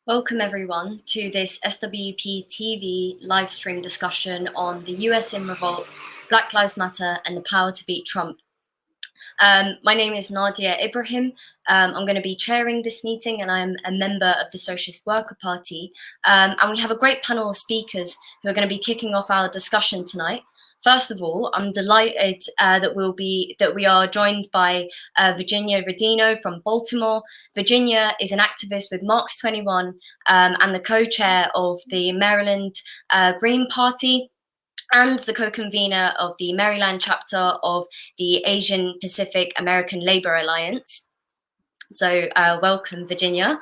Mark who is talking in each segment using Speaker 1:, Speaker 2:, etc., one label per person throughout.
Speaker 1: Welcome everyone to this SWP TV live stream discussion on the US in revolt, Black Lives Matter and the power to beat Trump. My name is Nadia Ibrahim. I'm going to be chairing this meeting and I'm a member of the Socialist Worker Party. And we have a great panel of speakers who are going to be kicking off our discussion tonight. First of all, I'm delighted that we are joined by Virginia Rodino from Baltimore. Virginia is an activist with Marks 21 and the co-chair of the Maryland Green Party and the co-convener of the Maryland chapter of the Asian Pacific American Labor Alliance. So welcome, Virginia.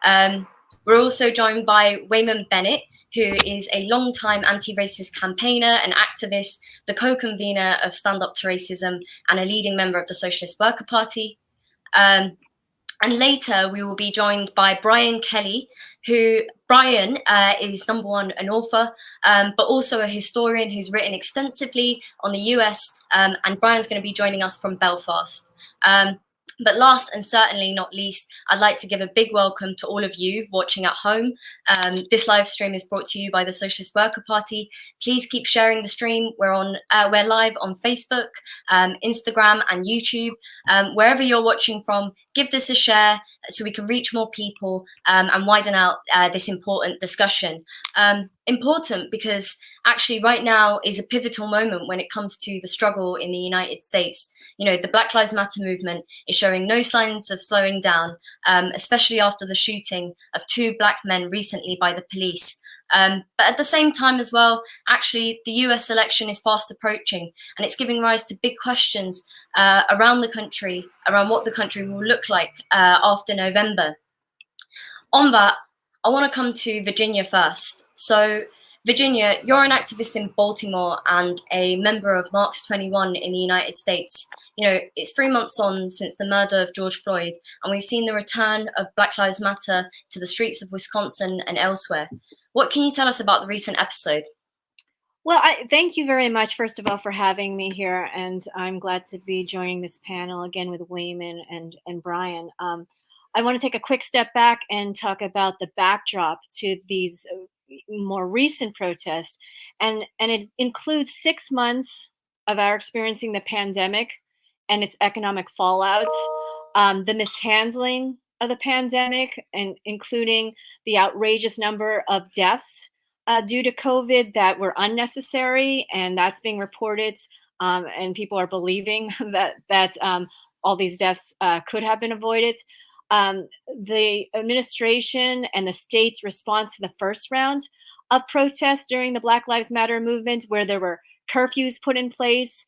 Speaker 1: We're also joined by Weyman Bennett, who is a long-time anti-racist campaigner and activist, the co-convener of Stand Up to Racism, and a leading member of the Socialist Worker Party. And later, we will be joined by Brian Kelly, who Brian is number one, an author, but also a historian who's written extensively on the US, and Brian's going to be joining us from Belfast. But last and certainly not least, I'd like to give a big welcome to all of you watching at home. This live stream is brought to you by the Socialist Worker Party. Please keep sharing the stream. We're live on Facebook, Instagram, and YouTube. Wherever you're watching from, give this a share so we can reach more people and widen out this important discussion. Important because actually right now is a pivotal moment when it comes to the struggle in the United States. You know, the Black Lives Matter movement is showing no signs of slowing down, especially after the shooting of 2 Black men recently by the police. But at the same time as well, actually, the US election is fast approaching and it's giving rise to big questions around the country, around what the country will look like after November. On that, I want to come to Virginia first. So, Virginia, you're an activist in Baltimore and a member of Marks 21 in the United States. You know, it's 3 months on since the murder of George Floyd, and we've seen the return of Black Lives Matter to the streets of Wisconsin and elsewhere. What can you tell us about the recent episode?
Speaker 2: Well, thank you very much, first of all, for having me here, and I'm glad to be joining this panel again with Weyman and Brian. I want to take a quick step back and talk about the backdrop to these more recent protests, and it includes 6 months of our experiencing the pandemic and its economic fallout, the mishandling of the pandemic, and including the outrageous number of deaths due to COVID that were unnecessary, and that's being reported, and people are believing that all these deaths could have been avoided. The administration and the state's response to the first round of protests during the Black Lives Matter movement, where there were curfews put in place,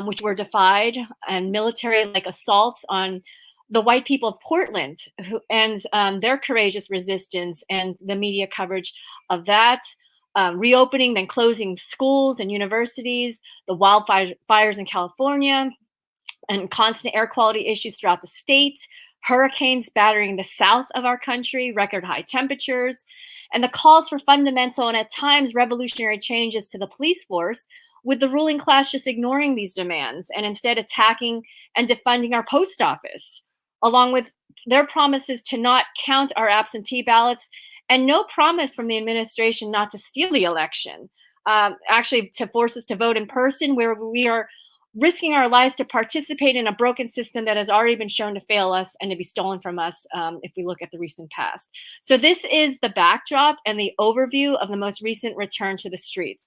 Speaker 2: which were defied, and military-like assaults on the white people of Portland and their courageous resistance and the media coverage of that, reopening, then closing schools and universities, the wildfires in California, and constant air quality issues throughout the state, hurricanes battering the south of our country, record high temperatures, and the calls for fundamental and at times revolutionary changes to the police force, with the ruling class just ignoring these demands and instead attacking and defunding our post office, along with their promises to not count our absentee ballots and no promise from the administration not to steal the election, actually to force us to vote in person, where we are risking our lives to participate in a broken system that has already been shown to fail us and to be stolen from us if we look at the recent past. So this is the backdrop and the overview of the most recent return to the streets.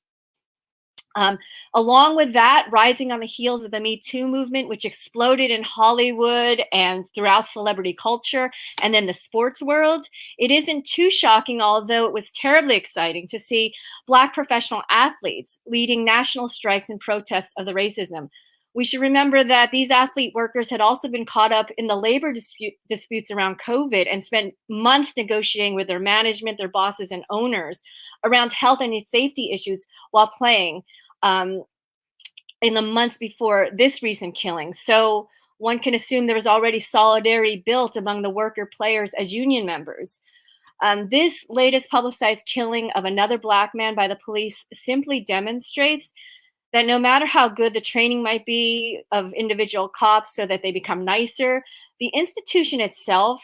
Speaker 2: Along with that, rising on the heels of the Me Too movement, which exploded in Hollywood and throughout celebrity culture, and then the sports world, it isn't too shocking, although it was terribly exciting to see Black professional athletes leading national strikes and protests of the racism. We should remember that these athlete workers had also been caught up in the labor disputes around COVID and spent months negotiating with their management, their bosses, and owners around health and safety issues while playing in the months before this recent killing. So one can assume there was already solidarity built among the worker players as union members. This latest publicized killing of another Black man by the police simply demonstrates that no matter how good the training might be of individual cops so that they become nicer, the institution itself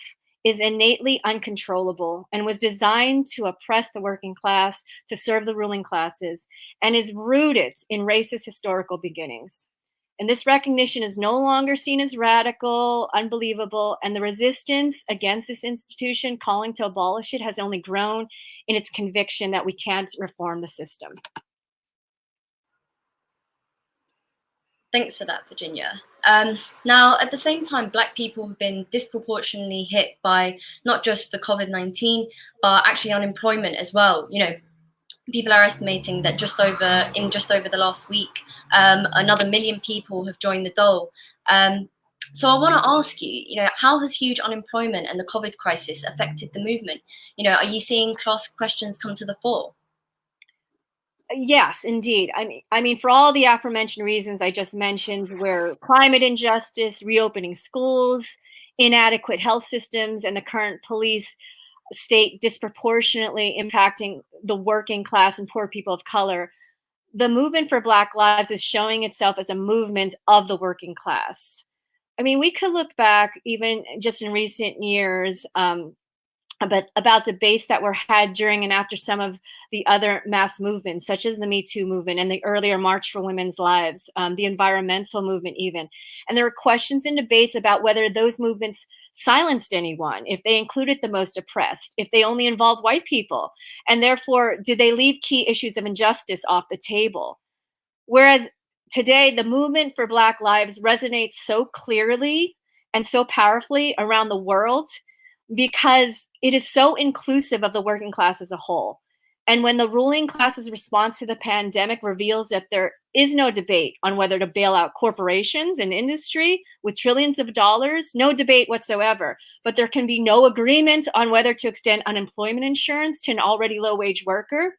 Speaker 2: is innately uncontrollable and was designed to oppress the working class, to serve the ruling classes, and is rooted in racist historical beginnings. And this recognition is no longer seen as radical, unbelievable, and the resistance against this institution, calling to abolish it, has only grown in its conviction that we can't reform the system.
Speaker 1: Thanks for that, Virginia. Now, at the same time, Black people have been disproportionately hit by not just the COVID-19, but actually unemployment as well. You know, people are estimating that just over the last week, another 1 million people have joined the dole. So I want to ask you, you know, how has huge unemployment and the COVID crisis affected the movement? You know, are you seeing class questions come to the fore?
Speaker 2: Yes, indeed. I mean, for all the aforementioned reasons I just mentioned, where climate injustice, reopening schools, inadequate health systems, and the current police state disproportionately impacting the working class and poor people of color, the movement for Black Lives is showing itself as a movement of the working class. I mean, we could look back even just in recent years, about debates that were had during and after some of the other mass movements, such as the Me Too movement and the earlier March for Women's Lives, the environmental movement even. And there were questions and debates about whether those movements silenced anyone, if they included the most oppressed, if they only involved white people, and therefore, did they leave key issues of injustice off the table? Whereas today, the movement for Black Lives resonates so clearly and so powerfully around the world because it is so inclusive of the working class as a whole. And when the ruling class's response to the pandemic reveals that there is no debate on whether to bail out corporations and industry with trillions of dollars, no debate whatsoever, but there can be no agreement on whether to extend unemployment insurance to an already low wage worker,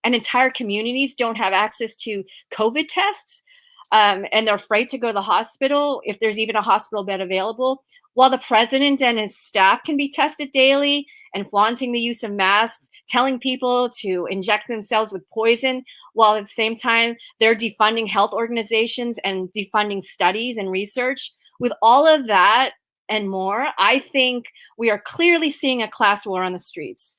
Speaker 2: and entire communities don't have access to COVID tests, and they're afraid to go to the hospital if there's even a hospital bed available, while the president and his staff can be tested daily and flaunting the use of masks, telling people to inject themselves with poison, while at the same time they're defunding health organizations and defunding studies and research. With all of that and more, I think we are clearly seeing a class war on the streets.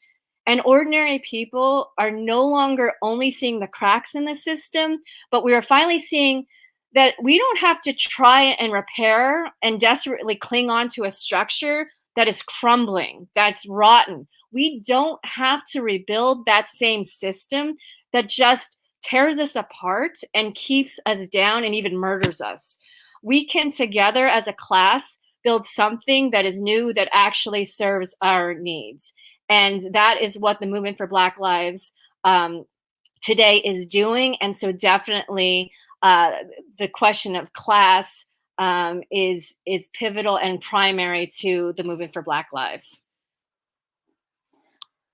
Speaker 2: And ordinary people are no longer only seeing the cracks in the system, but we are finally seeing that we don't have to try and repair and desperately cling on to a structure that is crumbling, that's rotten. We don't have to rebuild that same system that just tears us apart and keeps us down and even murders us. We can together as a class build something that is new, that actually serves our needs. And that is what the movement for Black Lives today is doing. And so definitely the question of class is pivotal and primary to the movement for Black Lives.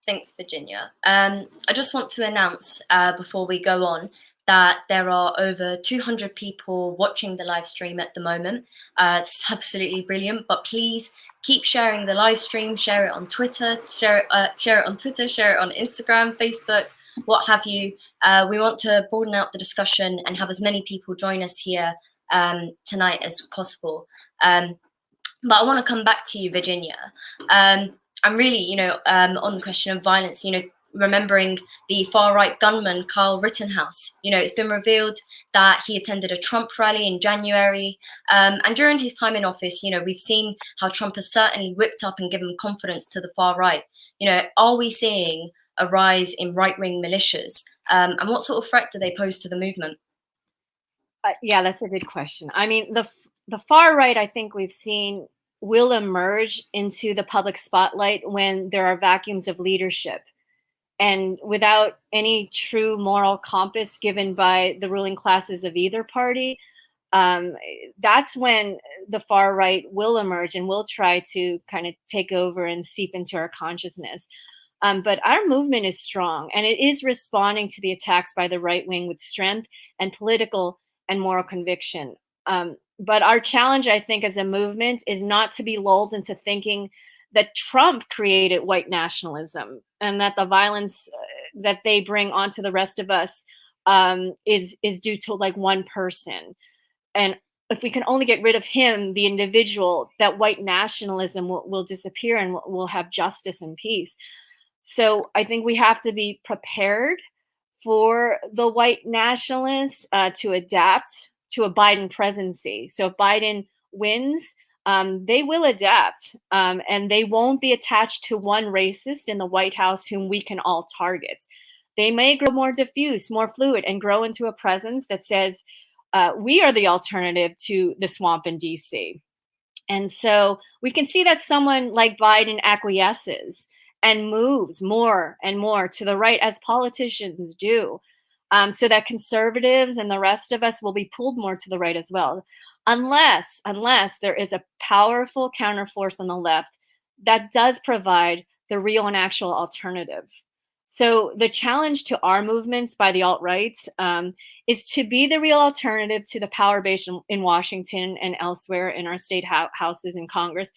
Speaker 1: Thanks, Virginia. I just want to announce before we go on that there are over 200 people watching the live stream at the moment. It's absolutely brilliant, but please keep sharing the live stream, share it on Twitter, share it on Instagram, Facebook, what have you. We want to broaden out the discussion and have as many people join us here tonight as possible. But I want to come back to you, Virginia. I'm really, on the question of violence, remembering the far-right gunman, Kyle Rittenhouse. It's been revealed that he attended a Trump rally in January. And during his time in office, we've seen how Trump has certainly whipped up and given confidence to the far right. Are we seeing a rise in right-wing militias? And what sort of threat do they pose to the movement?
Speaker 2: Yeah, that's a good question. I mean, the far right, I think we've seen, will emerge into the public spotlight when there are vacuums of leadership. And without any true moral compass given by the ruling classes of either party, that's when the far right will emerge and will try to kind of take over and seep into our consciousness. But our movement is strong, and it is responding to the attacks by the right wing with strength and political and moral conviction. But our challenge, I think, as a movement is not to be lulled into thinking that Trump created white nationalism and that the violence that they bring onto the rest of us is due to like one person. And if we can only get rid of him, the individual, that white nationalism will disappear, and we'll have justice and peace. So I think we have to be prepared for the white nationalists to adapt to a Biden presidency. So if Biden wins, they will adapt, and they won't be attached to one racist in the White House whom we can all target. They may grow more diffuse, more fluid, and grow into a presence that says, we are the alternative to the swamp in DC. And so we can see that someone like Biden acquiesces and moves more and more to the right, as politicians do, so that conservatives and the rest of us will be pulled more to the right as well. Unless there is a powerful counterforce on the left that does provide the real and actual alternative. So the challenge to our movements by the alt-right is to be the real alternative to the power base in Washington and elsewhere in our state houses and Congress,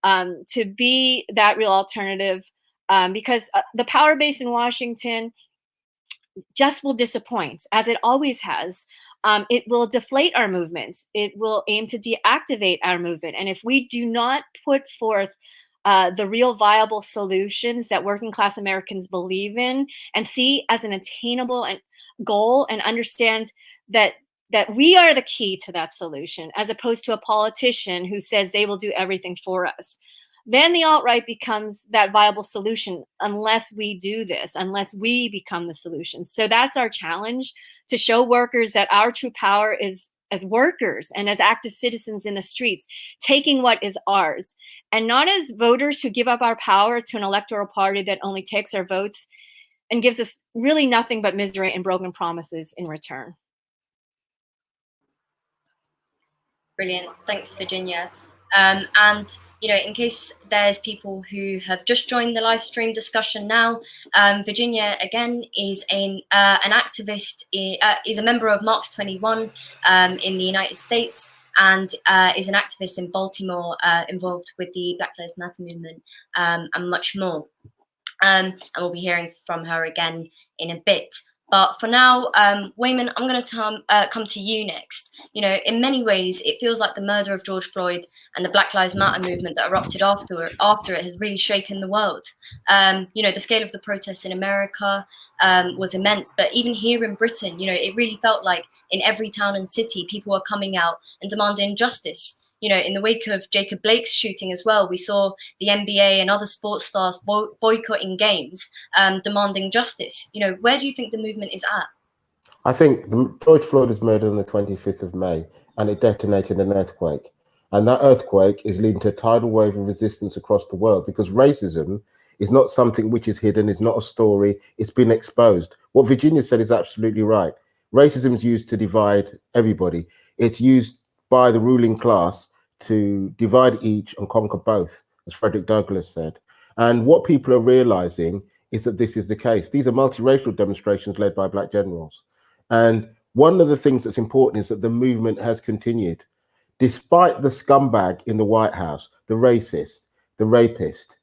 Speaker 2: to be that real alternative, because the power base in Washington just will disappoint, as it always has. It will deflate our movements. It will aim to deactivate our movement. And if we do not put forth the real viable solutions that working class Americans believe in and see as an attainable goal, and understand that we are the key to that solution, as opposed to a politician who says they will do everything for us, then the alt-right becomes that viable solution, unless we do this, unless we become the solution. So that's our challenge, to show workers that our true power is as workers and as active citizens in the streets, taking what is ours, and not as voters who give up our power to an electoral party that only takes our votes and gives us really nothing but misery and broken promises in return.
Speaker 1: Brilliant. Thanks, Virginia. And, you know, in case there's people who have just joined the live stream discussion now, Virginia, again, is an activist, is a member of March 21 in the United States, and is an activist in Baltimore, involved with the Black Lives Matter movement, and much more. And we'll be hearing from her again in a bit. But for now, Weyman, I'm going to come to you next. You know, in many ways, it feels like the murder of George Floyd and the Black Lives Matter movement that erupted after it has really shaken the world. You know, the scale of the protests in America was immense, but even here in Britain, you know, it really felt like in every town and city, people were coming out and demanding justice. You know, in the wake of Jacob Blake's shooting as well, we saw the NBA and other sports stars boycotting games, demanding justice. You know, where do you think the movement is at?
Speaker 3: I think George Floyd was murdered on the 25th of May, and it detonated an earthquake. And that earthquake is leading to a tidal wave of resistance across the world, because racism is not something which is hidden, it's not a story, it's been exposed. What Virginia said is absolutely right. Racism is used to divide everybody. It's used by the ruling class to divide each and conquer both, as Frederick Douglass said. And what people are realizing is that this is the case. These are multiracial demonstrations led by Black generals. And one of the things that's important is that the movement has continued. Despite the scumbag in the White House, the racist, the rapist,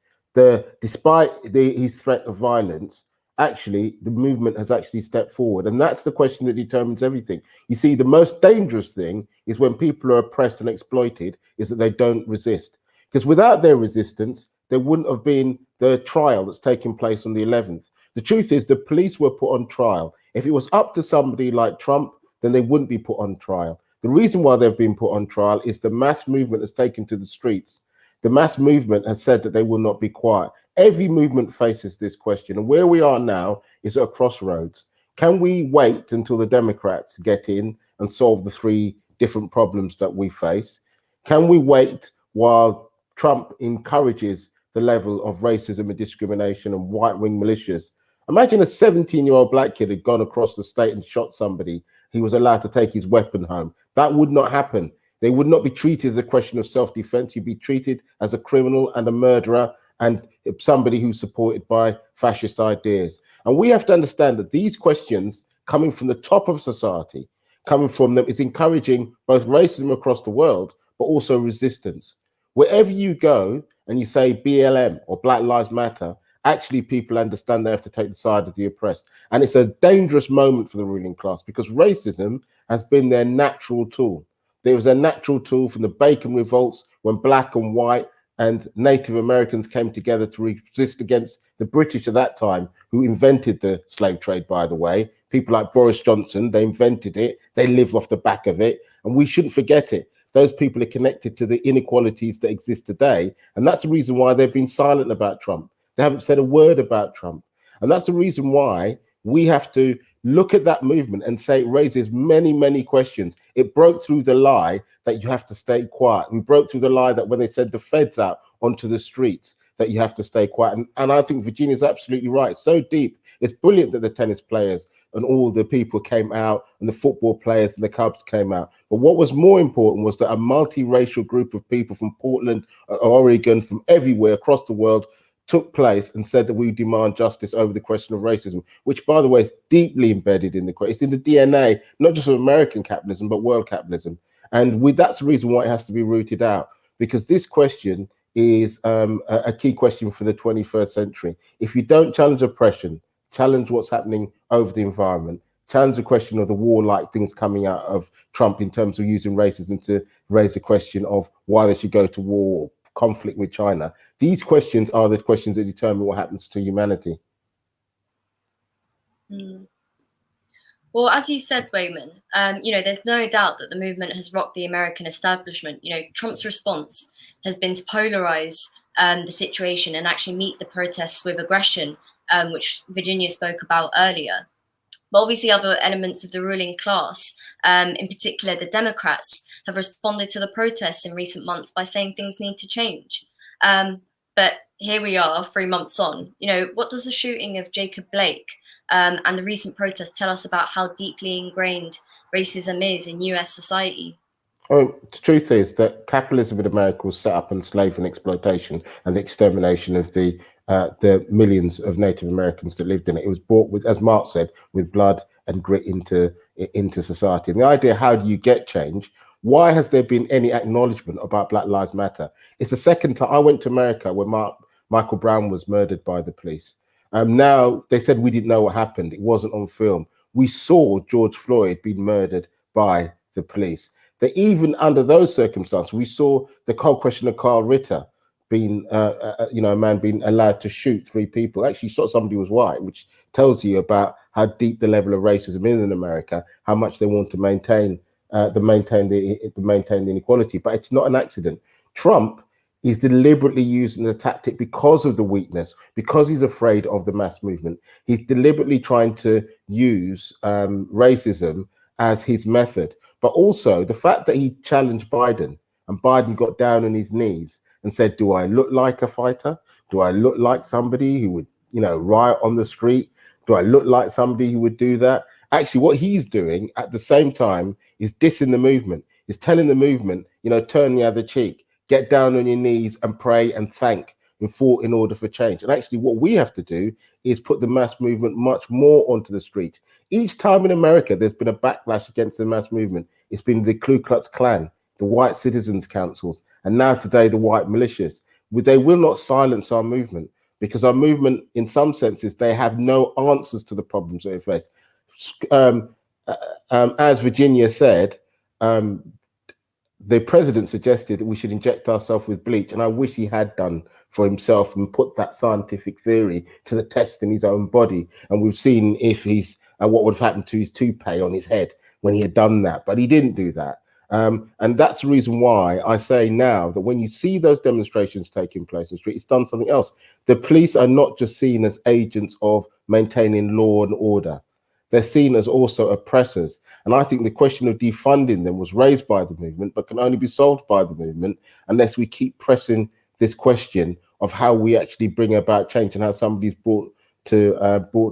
Speaker 3: despite his threat of violence, actually, the movement has actually stepped forward. And that's the question that determines everything. You see, the most dangerous thing is when people are oppressed and exploited, is that they don't resist. Because without their resistance, there wouldn't have been the trial that's taking place on the 11th. The truth is, the police were put on trial. If it was up to somebody like Trump, then they wouldn't be put on trial. The reason why they've been put on trial is the mass movement has taken to the streets. The mass movement has said that they will not be quiet. Every movement faces this question, and where we are now is at a crossroads. Can we wait until the Democrats get in and solve the three different problems that we face? Can we wait while Trump encourages the level of racism and discrimination and right-wing militias? Imagine a 17-year-old black kid had gone across the state and shot somebody. He was allowed to take his weapon home. That would not happen. They would not be treated as a question of self-defense. You'd be treated as a criminal and a murderer and somebody who's supported by fascist ideas. And we have to understand that these questions coming from the top of society, coming from them, is encouraging both racism across the world, but also resistance. Wherever you go and you say BLM or Black Lives Matter, actually people understand they have to take the side of the oppressed. And it's a dangerous moment for the ruling class, because racism has been their natural tool. There was a natural tool from the Bacon revolts when black and white and Native Americans came together to resist against the British at that time, who invented the slave trade, by the way. People like Boris Johnson, they invented it. They lived off the back of it. And we shouldn't forget it. Those people are connected to the inequalities that exist today. And that's the reason why they've been silent about Trump. They haven't said a word about Trump. And that's the reason why we have to look at that movement and say it raises many, many questions. It broke through the lie that you have to stay quiet. We broke through the lie that when they sent the feds out onto the streets, that you have to stay quiet. And I think Virginia's absolutely right. So deep. It's brilliant that the tennis players and all the people came out and the football players and the Cubs came out. But what was more important was that a multiracial group of people from Portland, Oregon, from everywhere across the world took place and said that we demand justice over the question of racism, which, by the way, is deeply embedded in it's in the DNA, not just of American capitalism, but world capitalism. And that's the reason why it has to be rooted out, because this question is a key question for the 21st century. If you don't challenge oppression, challenge what's happening over the environment, challenge the question of the warlike things coming out of Trump in terms of using racism to raise the question of why they should go to war, conflict with China. These questions are the questions that determine what happens to humanity.
Speaker 1: Well, as you said, Weyman, there's no doubt that the movement has rocked the American establishment. Trump's response has been to polarize the situation and actually meet the protests with aggression, which Virginia spoke about earlier. But obviously other elements of the ruling class, in particular the Democrats, have responded to the protests in recent months by saying things need to change. But here we are 3 months on. What does the shooting of Jacob Blake and the recent protests tell us about how deeply ingrained racism is in US society?
Speaker 3: Well, the truth is that capitalism in America was set up on slavery and exploitation and the extermination of the millions of Native Americans that lived in it. It was brought with, as Mark said, with blood and grit into society. And the idea, how do you get change? Why has there been any acknowledgement about Black Lives Matter? It's the second time I went to America when Michael Brown was murdered by the police. Now they said we didn't know what happened. It wasn't on film. We saw George Floyd being murdered by the police. That even under those circumstances, we saw the whole question of Carl Ritter being, a man being allowed to shoot 3 people. Actually shot somebody who was white, which tells you about how deep the level of racism is in America, how much they want to maintain the inequality. But it's not an accident. Trump is deliberately using the tactic because of the weakness, because he's afraid of the mass movement. He's deliberately trying to use racism as his method. But also the fact that he challenged Biden and Biden got down on his knees and said, do I look like a fighter? Do I look like somebody who would, riot on the street? Do I look like somebody who would do that? Actually, what he's doing at the same time is dissing the movement. He's telling the movement, turn the other cheek, get down on your knees and pray and thank and fought in order for change. And actually what we have to do is put the mass movement much more onto the street. Each time in America, there's been a backlash against the mass movement. It's been the Ku Klux Klan, the white citizens councils, and now today the white militias. They will not silence our movement, because our movement, in some senses, they have no answers to the problems that we face. As Virginia said, the president suggested that we should inject ourselves with bleach, and I wish he had done for himself and put that scientific theory to the test in his own body. And we've seen if he's what would have happened to his toupee on his head when he had done that, but he didn't do that. And that's the reason why I say now that when you see those demonstrations taking place in the street, it's done something else. The police are not just seen as agents of maintaining law and order. They're seen as also oppressors. And I think the question of defunding them was raised by the movement, but can only be solved by the movement unless we keep pressing this question of how we actually bring about change and how somebody's brought to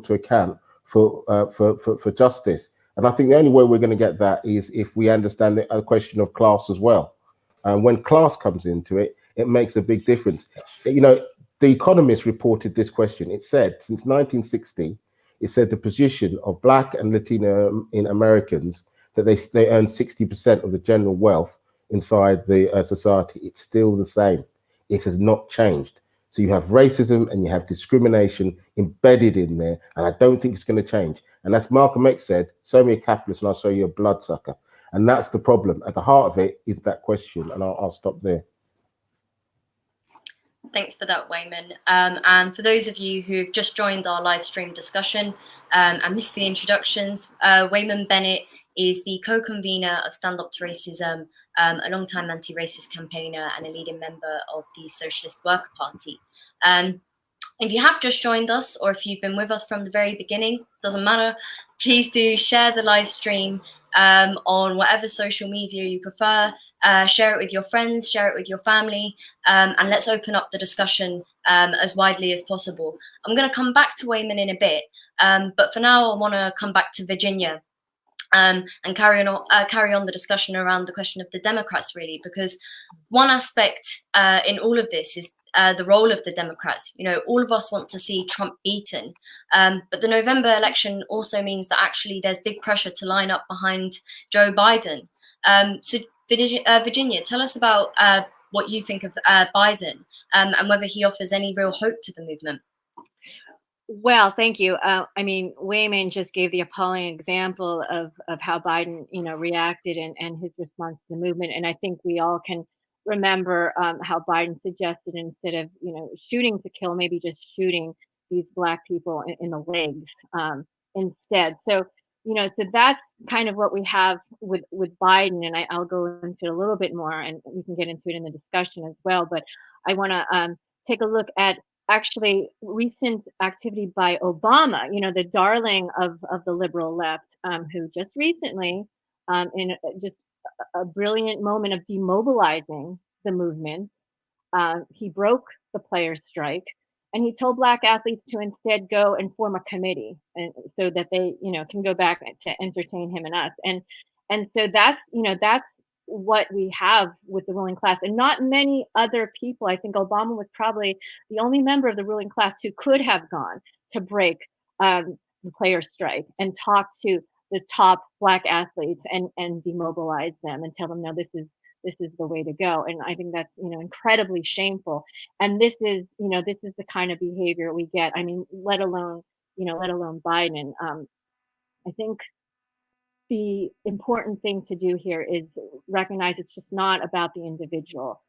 Speaker 3: account for justice. And I think the only way we're going to get that is if we understand the question of class as well. And when class comes into it, it makes a big difference. The Economist reported this question. It said since 1960, it said the position of Black and Latino in Americans, that they earn 60% of the general wealth inside the society. It's still the same. It has not changed. So you have racism and you have discrimination embedded in there, and I don't think it's going to change. And as Malcolm X said, show me a capitalist and I'll show you a bloodsucker. And that's the problem. At the heart of it is that question. And I'll stop there.
Speaker 1: Thanks for that, Weyman. And for those of you who've just joined our live stream discussion and missed the introductions, Weyman Bennett is the co-convener of Stand Up to Racism, a long-time anti-racist campaigner and a leading member of the Socialist Worker Party. If you have just joined us, or if you've been with us from the very beginning, doesn't matter, please do share the live stream on whatever social media you prefer. Share it with your friends, share it with your family, and let's open up the discussion as widely as possible. I'm going to come back to Weyman in a bit, but for now I want to come back to Virginia and carry on the discussion around the question of the Democrats, really, because one aspect in all of this is the role of the Democrats. You know, all of us want to see Trump beaten, but the November election also means that actually there's big pressure to line up behind Joe Biden. So Virginia, tell us about what you think of Biden and whether he offers any real hope to the movement.
Speaker 2: Well, thank you. I mean, Weyman just gave the appalling example of how Biden, reacted and his response to the movement. And I think we all can remember how Biden suggested instead of, shooting to kill, maybe just shooting these Black people in the legs instead. So, so that's kind of what we have with Biden. And I'll go into it a little bit more and we can get into it in the discussion as well. But I want to take a look at actually recent activity by Obama, the darling of the liberal left, who just recently, in just a brilliant moment of demobilizing the movement, he broke the players' strike, and he told Black athletes to instead go and form a committee, and so that they, can go back to entertain him and us, and so that's what we have with the ruling class, and not many other people. I think Obama was probably the only member of the ruling class who could have gone to break the players' strike and talk to the top Black athletes and demobilize them and tell them, no, this is the way to go. And I think that's incredibly shameful. And this is the kind of behavior we get. I mean, let alone Biden. I think the important thing to do here is recognize it's just not about the individual.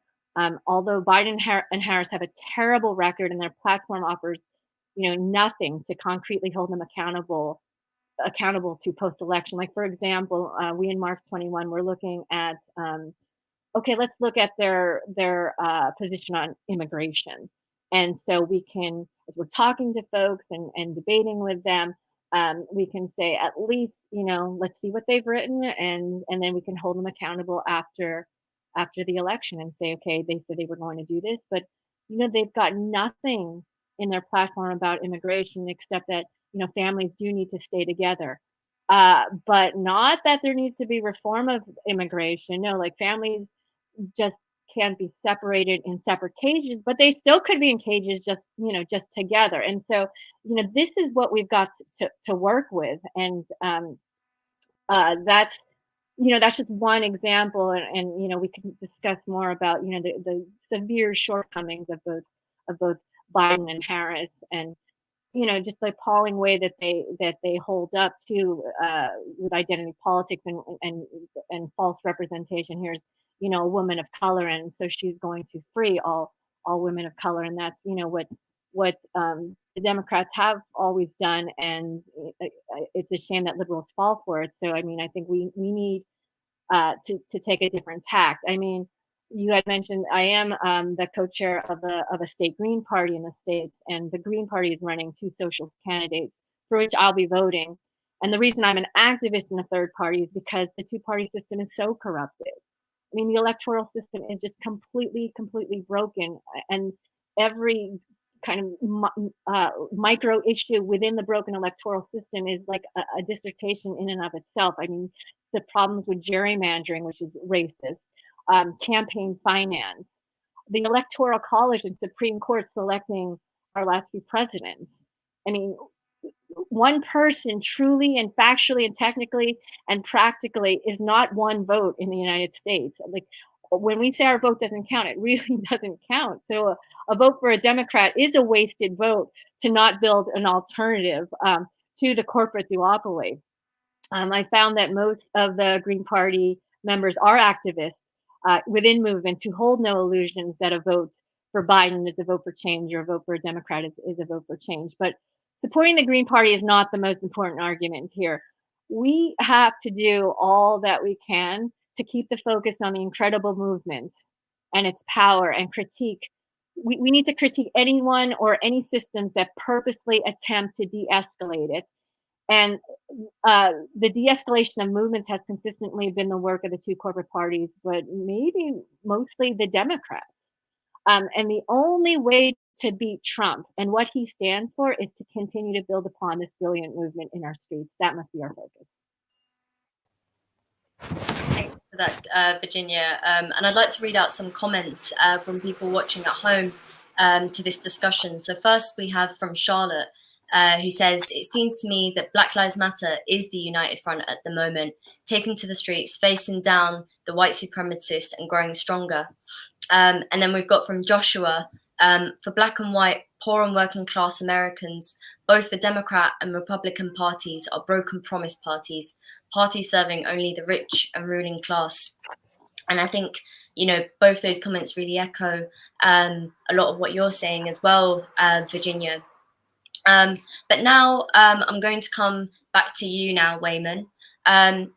Speaker 2: Although Biden and Harris have a terrible record and their platform offers, nothing to concretely hold them accountable to post-election. Like, for example, we in March 21, we're looking at, okay, let's look at their position on immigration. And so we can, as we're talking to folks and debating with them, we can say at least, let's see what they've written, and then we can hold them accountable after the election and say, okay, they said they were going to do this, but they've got nothing in their platform about immigration except that families do need to stay together, but not that there needs to be reform of immigration. No, like families just can't be separated in separate cages, but they still could be in cages just together. And so this is what we've got to work with, and that's that's just one example, and we can discuss more about the severe shortcomings of both Biden and Harris, and just the appalling way that they hold up to with identity politics and false representation. Here's a woman of color, and so she's going to free all women of color, and that's what the Democrats have always done, and it's a shame that liberals fall for it. So I mean, I think we need to take a different tact. I mean, you had mentioned I am the co-chair of a state Green Party in the States, and the Green Party is running 2 socialist candidates for which I'll be voting. And the reason I'm an activist in the third party is because the 2-party system is so corrupted. I mean, the electoral system is just completely broken, and every kind of micro issue within the broken electoral system is like a dissertation in and of itself. I mean, the problems with gerrymandering, which is racist, campaign finance, the Electoral College and Supreme Court selecting our last few presidents. I mean, one person truly and factually and technically and practically is not one vote in the United States. Like, when we say our vote doesn't count, it really doesn't count. So a vote for a Democrat is a wasted vote to not build an alternative to the corporate duopoly. I found that most of the Green Party members are activists within movements who hold no illusions that a vote for Biden is a vote for change or a vote for a Democrat is a vote for change. But supporting the Green Party is not the most important argument here. We have to do all that we can to keep the focus on the incredible movement and its power and critique. We need to critique anyone or any systems that purposely attempt to de-escalate it. And the de-escalation of movements has consistently been the work of the two corporate parties, but maybe mostly the Democrats. And the only way to beat Trump and what he stands for is to continue to build upon this brilliant movement in our streets. That must be our focus.
Speaker 1: Thanks for that, Virginia. And I'd like to read out some comments from people watching at home to this discussion. So first we have from Charlotte, who says, "It seems to me that Black Lives Matter is the united front at the moment, taking to the streets, facing down the white supremacists and growing stronger." And then we've got from Joshua, "For Black and white, poor and working class Americans, both the Democrat and Republican parties are broken promise parties serving only the rich and ruling class." And I think, you know, both those comments really echo a lot of what you're saying as well, Virginia. But now I'm going to come back to you now, Weyman.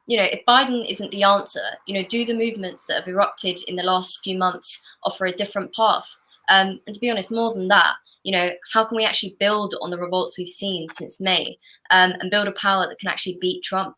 Speaker 1: You know, if Biden isn't the answer, you know, do the movements that have erupted in the last few months offer a different path? And to be honest, more than that, you know, how can we actually build on the revolts we've seen since May and build a power that can actually beat Trump?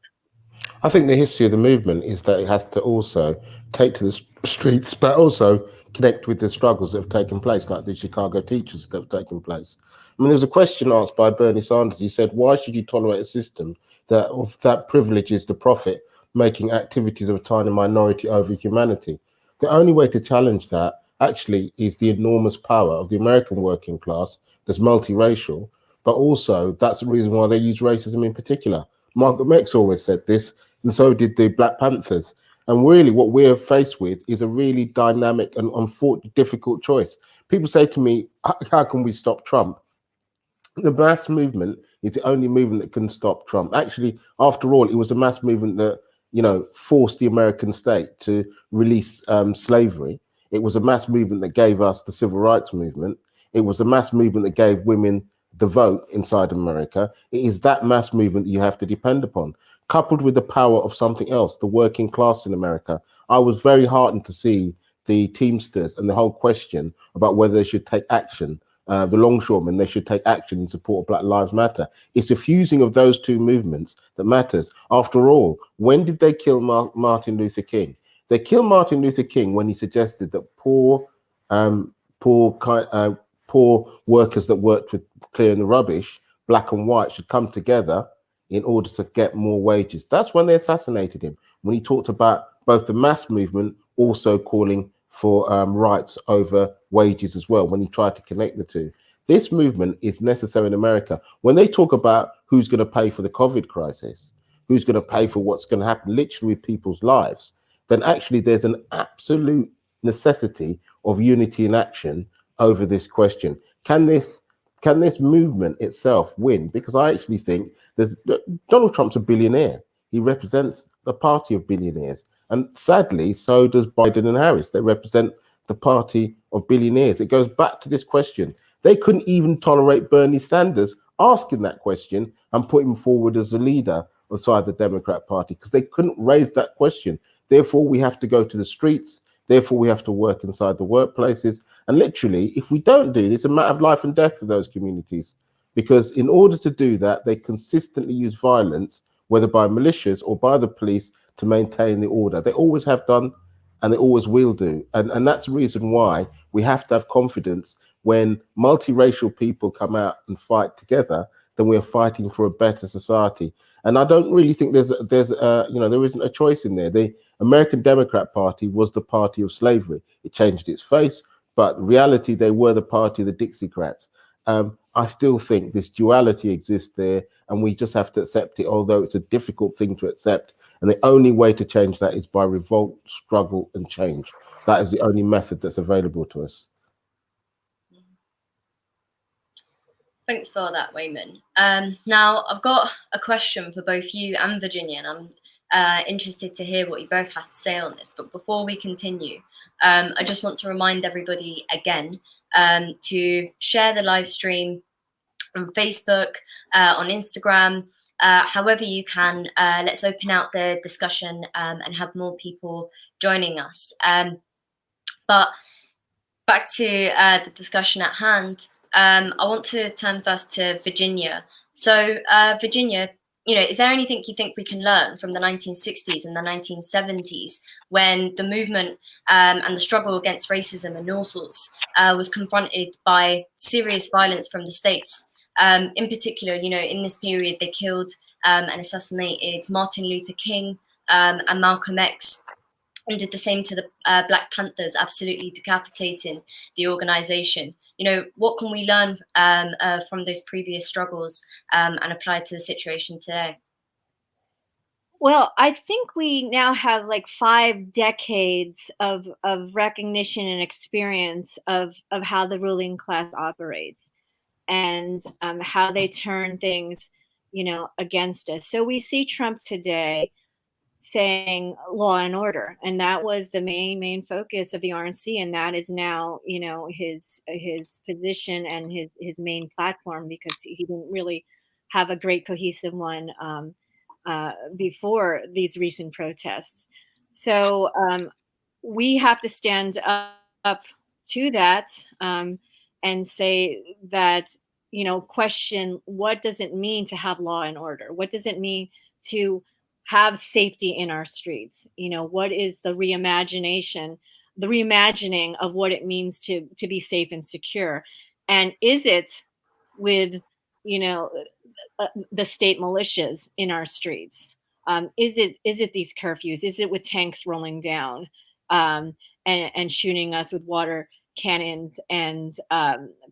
Speaker 3: I think the history of the movement is that it has to also take to the streets, but also connect with the struggles that have taken place, like the Chicago teachers that have taken place. I mean, there was a question asked by Bernie Sanders. He said, "Why should you tolerate a system that privileges the profit, making activities of a tiny minority over humanity?" The only way to challenge that actually is the enormous power of the American working class that's multiracial, but also that's the reason why they use racism in particular. Margaret X always said this, and so did the Black Panthers. And really what we're faced with is a really dynamic and unfortunately difficult choice. People say to me, how can we stop Trump? The mass movement is the only movement that can stop Trump. Actually, after all, it was a mass movement that, you know, forced the American state to release slavery. It was a mass movement that gave us the civil rights movement. It was a mass movement that gave women the vote inside America. It is that mass movement that you have to depend upon, coupled with the power of something else, the working class in America. I was very heartened to see the Teamsters and the whole question about whether they should take action. The longshoremen, they should take action in support of Black Lives Matter. It's the fusing of those two movements that matters. After all, when did they kill Martin Luther King? They killed Martin Luther King when he suggested that poor workers that worked with clearing the rubbish, black and white, should come together in order to get more wages. That's when they assassinated him, when he talked about both the mass movement also calling for rights over wages as well, when he tried to connect the two. This movement is necessary in America. When they talk about who's going to pay for the COVID crisis, who's going to pay for what's going to happen literally with people's lives, then actually there's an absolute necessity of unity in action over this question. Can this movement itself win? Because I actually think Donald Trump's a billionaire. He represents the party of billionaires. And sadly, so does Biden and Harris. They represent the party of billionaires. It goes back to this question. They couldn't even tolerate Bernie Sanders asking that question and put him forward as a leader inside the Democrat Party, because they couldn't raise that question. Therefore, we have to go to the streets. Therefore, we have to work inside the workplaces. And literally, if we don't do this, it's a matter of life and death for those communities. Because in order to do that, they consistently use violence, whether by militias or by the police, to maintain the order. They always have done, and they always will do. And that's the reason why we have to have confidence when multiracial people come out and fight together, then we are fighting for a better society. And I don't really think there isn't a choice in there. The American Democrat Party was the party of slavery. It changed its face, but in reality, they were the party of the Dixiecrats. I still think this duality exists there, and we just have to accept it, although it's a difficult thing to accept. And the only way to change that is by revolt, struggle, and change. That is the only method that's available to us.
Speaker 1: Thanks for that, Weyman. Now, I've got a question for both you and Virginia, and I'm interested to hear what you both have to say on this. But before we continue, I just want to remind everybody again to share the live stream on Facebook, on Instagram, however you can. Let's open out the discussion and have more people joining us. But back to the discussion at hand. I want to turn first to Virginia. So, Virginia, is there anything you think we can learn from the 1960s and the 1970s when the movement and the struggle against racism and all sorts was confronted by serious violence from the states? In particular, in this period, they killed and assassinated Martin Luther King and Malcolm X, and did the same to the Black Panthers, absolutely decapitating the organization. What can we learn from those previous struggles and apply to the situation today?
Speaker 2: Well, I think we now have like 5 decades of recognition and experience of how the ruling class operates and how they turn things, against us. So we see Trump today saying law and order, and that was the main focus of the RNC, and that is now his position and his main platform, because he didn't really have a great cohesive one before these recent protests. So we have to stand up to that and say that, question, what does it mean to have law and order? What does it mean to have safety in our streets? What is the reimagining of what it means to be safe and secure? And is it with, the state militias in our streets? Is it these curfews? Is it with tanks rolling down and shooting us with water cannons and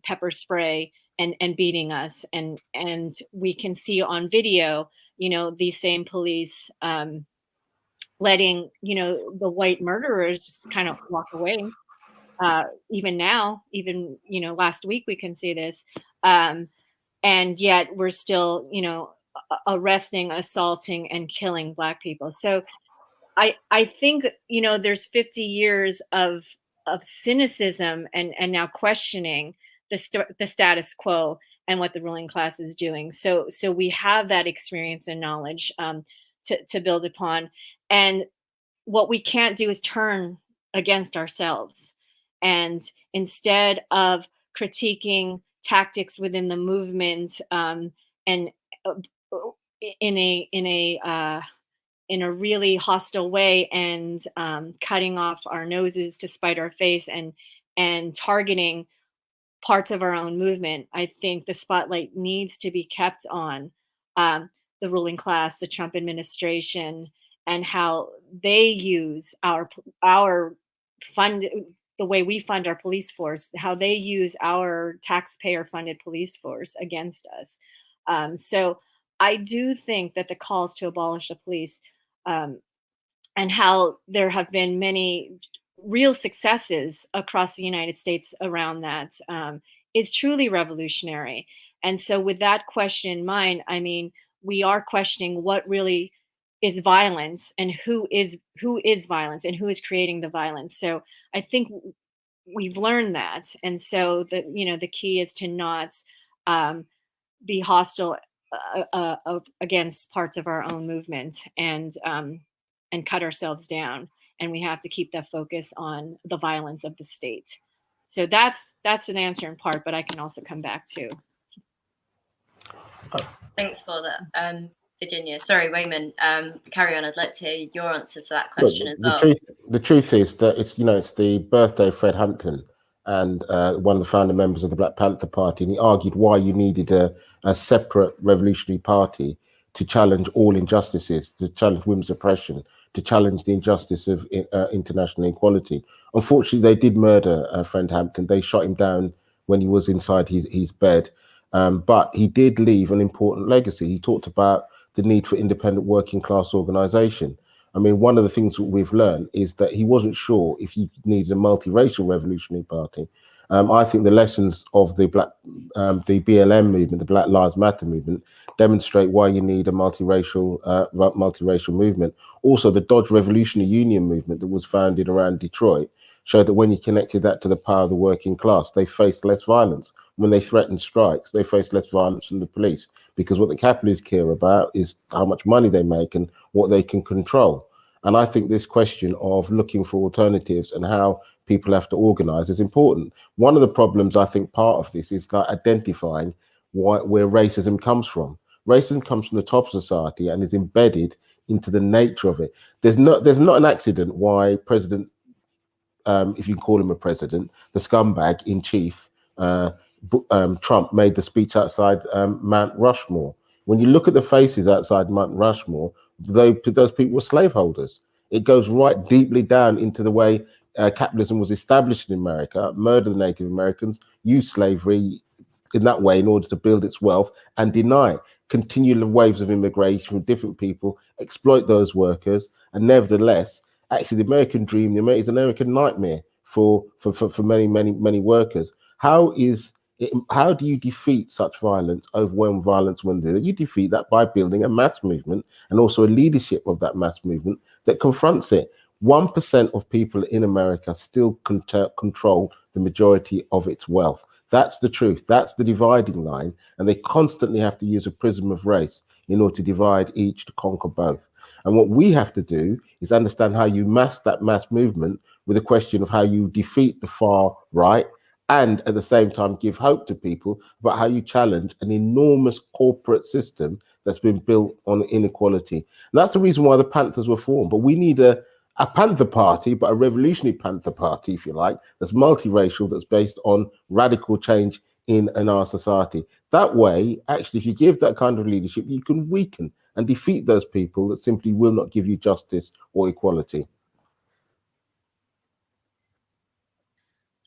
Speaker 2: pepper spray and beating us? And we can see on video, these same police letting, the white murderers just kind of walk away. Even now, last week, we can see this. And yet we're still, arresting, assaulting, and killing Black people. So I think, there's 50 years of cynicism and now questioning the status quo and what the ruling class is doing. So we have that experience and knowledge to build upon. And what we can't do is turn against ourselves. And instead of critiquing tactics within the movement and in a really hostile way, and cutting off our noses to spite our face and targeting parts of our own movement, I think the spotlight needs to be kept on the ruling class, the Trump administration, and how they use our fund, the way we fund our police force, how they use our taxpayer-funded police force against us. So I do think that the calls to abolish the police and how there have been many real successes across the United States around that is truly revolutionary. And so with that question in mind, I mean, we are questioning what really is violence and who is violence and who is creating the violence. So I think we've learned that. And so the key is to not be hostile against parts of our own movement and cut ourselves down. And we have to keep that focus on the violence of the state. So that's an answer in part, but I can also come back to.
Speaker 1: Thanks for that, Virginia. Sorry, Weyman, carry on. I'd like to hear your answer to that question as well.
Speaker 3: The truth is that it's the birthday of Fred Hampton, and one of the founding members of the Black Panther Party, and he argued why you needed a separate revolutionary party to challenge all injustices, to challenge women's oppression, to challenge the injustice of international equality. Unfortunately, they did murder Fred Hampton. They shot him down when he was inside his bed. But he did leave an important legacy. He talked about the need for independent working class organization. I mean, one of the things that we've learned is that he wasn't sure if you needed a multiracial revolutionary party. I think the lessons of the BLM movement, the Black Lives Matter movement, demonstrate why you need a multiracial movement. Also, the Dodge Revolutionary Union movement that was founded around Detroit showed that when you connected that to the power of the working class, they faced less violence. When they threatened strikes, they faced less violence from the police, because what the capitalists care about is how much money they make and what they can control. And I think this question of looking for alternatives and how people have to organize is important. One of the problems, I think, part of this is like identifying where racism comes from. Racism comes from the top of society and is embedded into the nature of it. There's not an accident why President, if you call him a president, the scumbag in chief, Trump, made the speech outside Mount Rushmore. When you look at the faces outside Mount Rushmore, those people were slaveholders. It goes right deeply down into the way capitalism was established in America, murder the Native Americans, use slavery in that way in order to build its wealth, and deny continual waves of immigration from different people, exploit those workers, and nevertheless, actually, the American dream, is an American nightmare for many workers. How do you defeat such violence, overwhelming violence, when you defeat that by building a mass movement and also a leadership of that mass movement that confronts it? 1% of people in America still control the majority of its wealth. That's the truth. That's the dividing line. And they constantly have to use a prism of race in order to divide each to conquer both. And what we have to do is understand how you mask that mass movement with a question of how you defeat the far right, and at the same time give hope to people about how you challenge an enormous corporate system that's been built on inequality. And that's the reason why the Panthers were formed. But we need a Panther Party, but a revolutionary Panther Party, if you like, that's multiracial, that's based on radical change in our society. That way, actually, if you give that kind of leadership, you can weaken and defeat those people that simply will not give you justice or equality.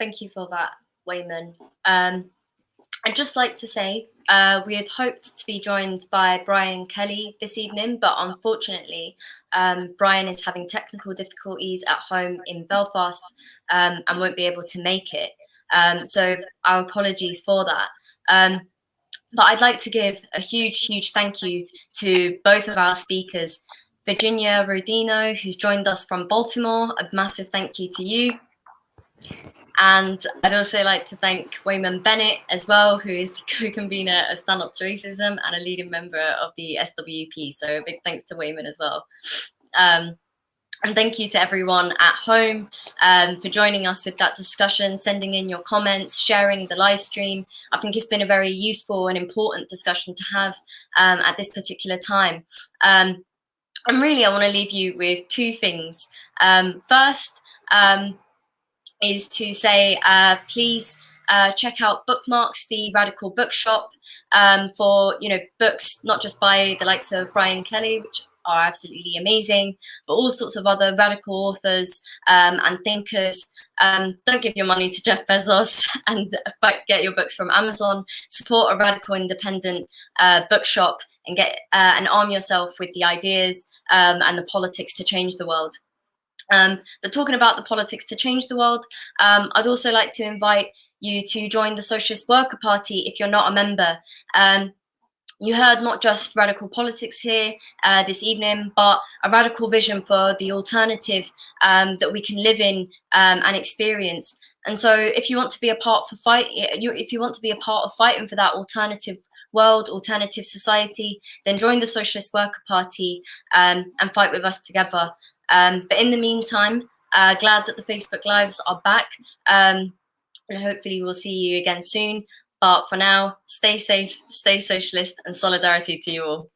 Speaker 1: Thank you for that, Weyman. I'd just like to say we had hoped to be joined by Brian Kelly this evening, but unfortunately, Brian is having technical difficulties at home in Belfast and won't be able to make it. So our apologies for that. But I'd like to give a huge thank you to both of our speakers. Virginia Rodino, who's joined us from Baltimore, a massive thank you to you. And I'd also like to thank Weyman Bennett as well, who is the co-convener of Stand Up to Racism and a leading member of the SWP. So a big thanks to Weyman as well. And thank you to everyone at home for joining us with that discussion, sending in your comments, sharing the live stream. I think it's been a very useful and important discussion to have at this particular time. And really, I want to leave you with two things. First, is to say, please check out Bookmarks, the Radical Bookshop, for books not just by the likes of Brian Kelly, which are absolutely amazing, but all sorts of other radical authors and thinkers. Don't give your money to Jeff Bezos and get your books from Amazon. Support a radical independent bookshop and and arm yourself with the ideas and the politics to change the world. But talking about the politics to change the world, I'd also like to invite you to join the Socialist Worker Party if you're not a member. You heard not just radical politics here this evening, but a radical vision for the alternative that we can live in and experience. And so, if you want to be a part of fighting for that alternative world, alternative society, then join the Socialist Worker Party and fight with us together. But in the meantime, glad that the Facebook Lives are back, and hopefully we'll see you again soon. But for now, stay safe, stay socialist, and solidarity to you all.